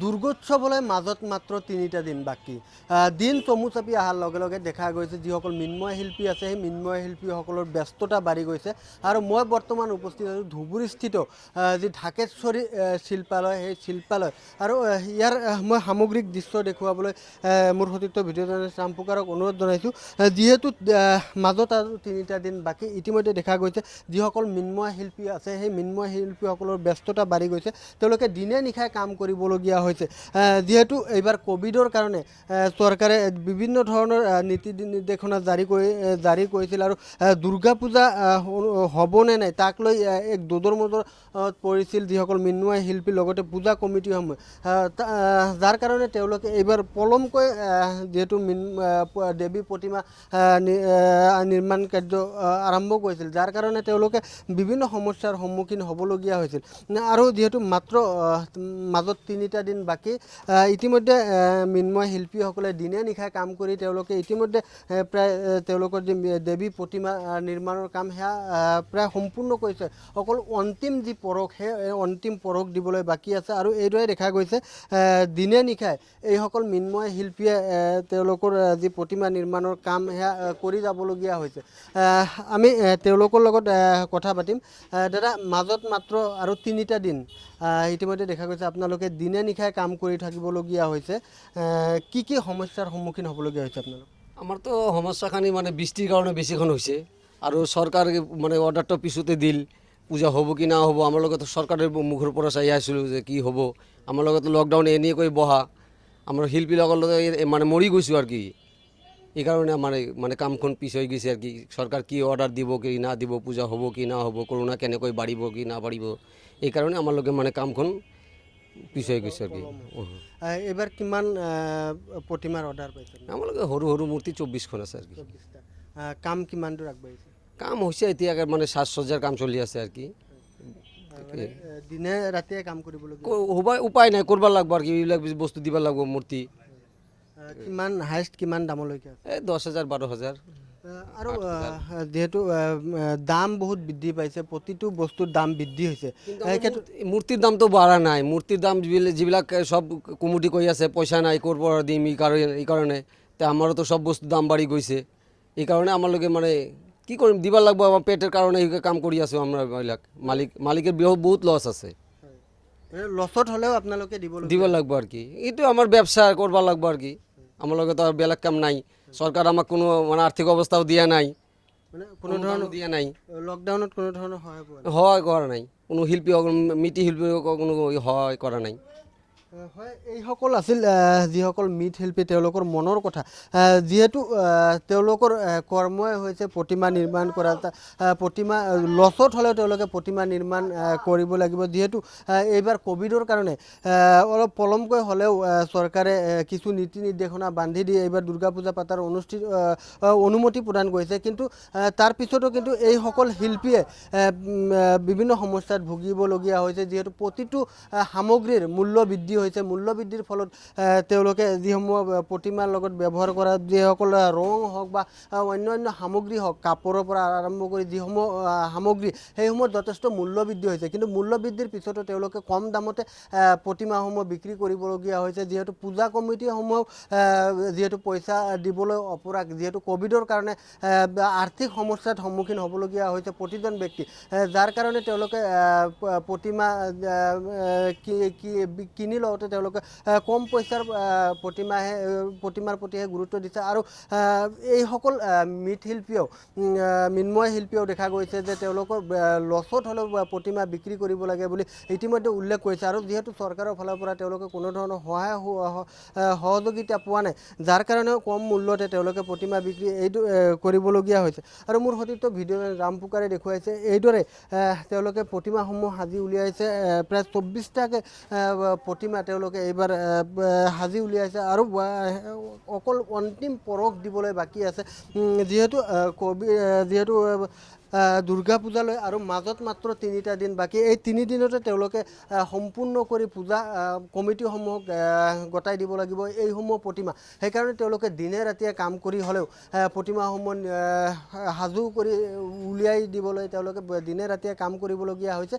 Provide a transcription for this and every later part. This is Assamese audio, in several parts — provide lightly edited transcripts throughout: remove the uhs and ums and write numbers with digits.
দুৰ্গোৎসৱলৈ মাজত মাত্ৰ ৩টা দিন বাকী দিন চমু চাপি অহাৰ লগে লগে দেখা গৈছে যিসকল মিন্ময় শিল্পী আছে সেই মিন্ময় শিল্পীসকলৰ ব্যস্ততা বাঢ়ি গৈছে আৰু মই বৰ্তমান উপস্থিত আছোঁ ধুবুৰীস্থিত যি ঢাকেশ্বৰী শিল্পালয় সেই শিল্পালয় আৰু ইয়াৰ মই সামগ্ৰিক দৃশ্য দেখুৱাবলৈ মোৰ সতীৰ্থ ভিডিঅ' জাৰ্নেলিষ্ট ৰাম পুকাৰক অনুৰোধ জনাইছোঁ যিহেতু মাজত আৰু ৩টা দিন বাকী ইতিমধ্যে দেখা গৈছে যিসকল মিন্ময় শিল্পী আছে সেই মিন্ময় শিল্পীসকলৰ ব্যস্ততা বাঢ়ি গৈছে তেওঁলোকে দিনে নিশাই কাম কৰিবলগীয়া হৈছে যেহেতু এইবাৰ কোভিডৰ কাৰণে চৰকাৰে বিভিন্ন ধৰণৰ নীতি নিৰ্দেশনা জাৰি কৰিছিল আৰু দুৰ্গা পূজা হ'বনে নাই তাক লৈ এক দোধৰ মোধৰ পৰিছিল যিসকল মিন্ময় শিল্পী লগতে পূজা কমিটিসমূহ যাৰ কাৰণে তেওঁলোকে এইবাৰ পলমকৈ যেহেতু দেৱী প্ৰতিমা নিৰ্মাণ কাৰ্য আৰম্ভ কৰিছিল যাৰ কাৰণে তেওঁলোকে বিভিন্ন সমস্যাৰ সন্মুখীন হ'বলগীয়া হৈছিল আৰু যেহেতু মাত্ৰ মাজত ৩টা দিন বাকী ইতিমধ্যে মিন্ময় শিল্পীসকলে দিনে নিশাই কাম কৰি তেওঁলোকে ইতিমধ্যে প্ৰায় তেওঁলোকৰ যি দেৱী প্ৰতিমা নিৰ্মাণৰ কাম সেয়া প্ৰায় সম্পূৰ্ণ কৰিছে অকল অন্তিম যি পৰশ সেই অন্তিম পৰশ দিবলৈ বাকী আছে আৰু এইদৰে দেখা গৈছে দিনে নিশাই এইসকল মিন্ময় শিল্পীয়ে তেওঁলোকৰ যি প্ৰতিমা নিৰ্মাণৰ কাম সেয়া কৰি যাবলগীয়া হৈছে আমি তেওঁলোকৰ লগত কথা পাতিম দাদা মাজত মাত্ৰ আৰু ৩টা দিন ইতিমধ্যে দেখা গৈছে আপোনালোকে দিনে নিশাই কাম কৰি থাকিবলগীয়া হৈছে কি কি সমস্যাৰ সন্মুখীন হ'বলগীয়া হৈছে আপোনালোক আমাৰতো সমস্যাখানি মানে বৃষ্টিৰ কাৰণে বেছিখন হৈছে আৰু চৰকাৰ মানে অৰ্ডাৰটো পিছতে দিল পূজা হ'ব কি না হ'ব আমাৰ লগত চৰকাৰৰ মুখৰ পৰা চাই আছিলোঁ যে কি হ'ব আমাৰ লগত লকডাউন এনেকৈ বহা আমাৰ শিল্পীসকলৰ লগত মানে মৰি গৈছোঁ আৰু কি এইকাৰণে মানে কামখন পিছ হৈ গৈছে আৰু কি চৰকাৰ কি অৰ্ডাৰ দিব কি না দিব পূজা হ'ব কি না হ'ব কৰোণা কেনেকৈ বাঢ়িব কি না বাঢ়িব এইকাৰণে আমালোকে মানে কামখন পিছ হৈ গৈছে আৰু কি এইবাৰ কিমান প্ৰতিমাৰ অৰ্ডাৰ পাইছে আমালোকে সৰু সৰু মূৰ্তি 24খন আছে আৰু কি কাম কিমান দূৰ আগবাঢ়িছে কাম হৈছে এতিয়া মানে সাজ সজ্জাৰ কাম চলি আছে আৰু কি দিনে ৰাতিয়ে কাম কৰিবলগীয়া উপায় নাই কৰিব লাগিব আৰু কি এইবিলাক বস্তু দিব লাগিব মূৰ্তি কিমান হাইষ্ট কিমান দামলৈকে আছে 10,000 12,000 আৰু যেহেতু দাম বহুত বৃদ্ধি পাইছে প্ৰতিটো বস্তুৰ দাম বৃদ্ধি হৈছে মূৰ্তিৰ দামটো বাঢ়া নাই মূৰ্তিৰ দাম যিবিলাক সব কমিটি কৈ আছে পইচা নাই ক'ৰ পৰা দিম এইকাৰণে তে আমাৰোতো সব বস্তুৰ দাম বাঢ়ি গৈছে এইকাৰণে আমালোকে মানে কি কৰিম দিব লাগিব আমাৰ পেটেৰ কাৰণে কাম কৰি আছোঁ আমরা এইবিলাক মালিকের বহুত লছ আছে লছত হ'লেও আপোনালোকে দিব লাগিব আর কি এইটো আমাৰ ব্যবসা কৰিব লাগিব আৰ কি আমালোকে তো বেলেগ কাম নাই সৰকাৰ আমাক কোনো মানে আৰ্থিক অবস্থাও দিয়া নাই মানে কোনো ধৰণৰ দিয়া নাই লকডাউনত কোনো ধৰণৰ সহায় কৰা নাই কোনো শিল্পী মিটি শিল্পী কোনো সহায় কৰা নাই হয় এইসকল আছিল যিসকল মৃৎশিল্পী তেওঁলোকৰ মনৰ কথা যেহেতু তেওঁলোকৰ কৰ্মই হৈছে প্ৰতিমা নিৰ্মাণ কৰা প্ৰতিমা লছত হ'লেও তেওঁলোকে প্ৰতিমা নিৰ্মাণ কৰিব লাগিব যেহেতু এইবাৰ কোভিডৰ কাৰণে অলপ পলমকৈ হ'লেও চৰকাৰে কিছু নীতি নিৰ্দেশনা বান্ধি দি এইবাৰ দুৰ্গা পূজা পাতাৰ অনুমতি প্ৰদান কৰিছে কিন্তু তাৰ পিছতো কিন্তু এইসকল শিল্পীয়ে বিভিন্ন সমস্যাত ভুগিবলগীয়া হৈছে যেহেতু প্ৰতিটো সামগ্ৰীৰ মূল্য বৃদ্ধি হৈছে মূল্য বৃদ্ধিৰ ফলত তেওঁলোকে যিসমূহ প্ৰতিমাৰ লগত ব্যৱহাৰ কৰা যিসকল ৰং হওক বা অন্যান্য সামগ্ৰী হওক কাপোৰৰ পৰা আৰম্ভ কৰি যিসমূহ সামগ্ৰী সেইসমূহ যথেষ্ট মূল্য বৃদ্ধি হৈছে কিন্তু মূল্য বৃদ্ধিৰ পিছতো তেওঁলোকে কম দামতে প্ৰতিমাসমূহ বিক্ৰী কৰিবলগীয়া হৈছে যেহেতু পূজা কমিটিসমূহ যেহেতু পইচা দিবলৈ অপৰাগ যেহেতু কোভিডৰ কাৰণে আৰ্থিক সমস্যাৰ সন্মুখীন হ'বলগীয়া হৈছে প্ৰতিজন ব্যক্তি যাৰ কাৰণে তেওঁলোকে প্ৰতিমা কিনি লওঁতে তেওঁলোকে কম পইচাৰ প্ৰতিমাৰ প্ৰতিহে গুৰুত্ব দিছে আৰু এইসকল মৃৎশিল্পীয়েও মিন্ময় শিল্পীয়েও দেখা গৈছে যে তেওঁলোকৰ লছত হ'লেও প্ৰতিমা বিক্ৰী কৰিব লাগে বুলি ইতিমধ্যে উল্লেখ কৰিছে আৰু যিহেতু চৰকাৰৰ ফালৰ পৰা তেওঁলোকে কোনো ধৰণৰ সহযোগিতা পোৱা নাই যাৰ কাৰণে কম মূল্যতে তেওঁলোকে প্ৰতিমা বিক্ৰী এইটো কৰিবলগীয়া হৈছে আৰু মোৰ সতীৰ্থ ভিডিঅ' ৰাম পুকাৰে দেখুৱাইছে এইদৰে তেওঁলোকে প্ৰতিমাসমূহ সাজি উলিয়াইছে প্ৰায় 24টাকৈ প্ৰতিমা তেওঁলোকে এইবাৰ সাজি উলিয়াইছে আৰু অকল অন্তিম পৰশ দিবলৈ বাকী আছে যিহেতু দুৰ্গা পূজালৈ আৰু মাজত মাত্ৰ 3টা দিন বাকী। এই 3 দিনতে তেওঁলোকে সম্পূৰ্ণ কৰি পূজা কমিটিসমূহক গতাই দিব লাগিব এইসমূহ প্ৰতিমা। সেইকাৰণে তেওঁলোকে দিনে ৰাতিয়ে কাম কৰি হ'লেও প্ৰতিমাসমূহ সাজু কৰি উলিয়াই দিবলৈ তেওঁলোকে দিনে ৰাতিয়ে কাম কৰিবলগীয়া হৈছে।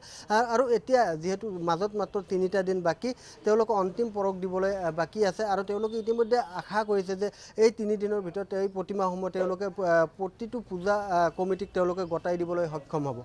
আৰু এতিয়া যিহেতু মাজত মাত্ৰ 3টা দিন বাকী, তেওঁলোকে অন্তিম পৰক দিবলৈ বাকী আছে। আৰু তেওঁলোকে ইতিমধ্যে আশা কৰিছে যে এই 3 দিনৰ ভিতৰত এই প্ৰতিমাসমূহ তেওঁলোকে প্ৰতিটো পূজা কমিটিক তেওঁলোকে গতাই দিবলৈ সক্ষম হ'ব।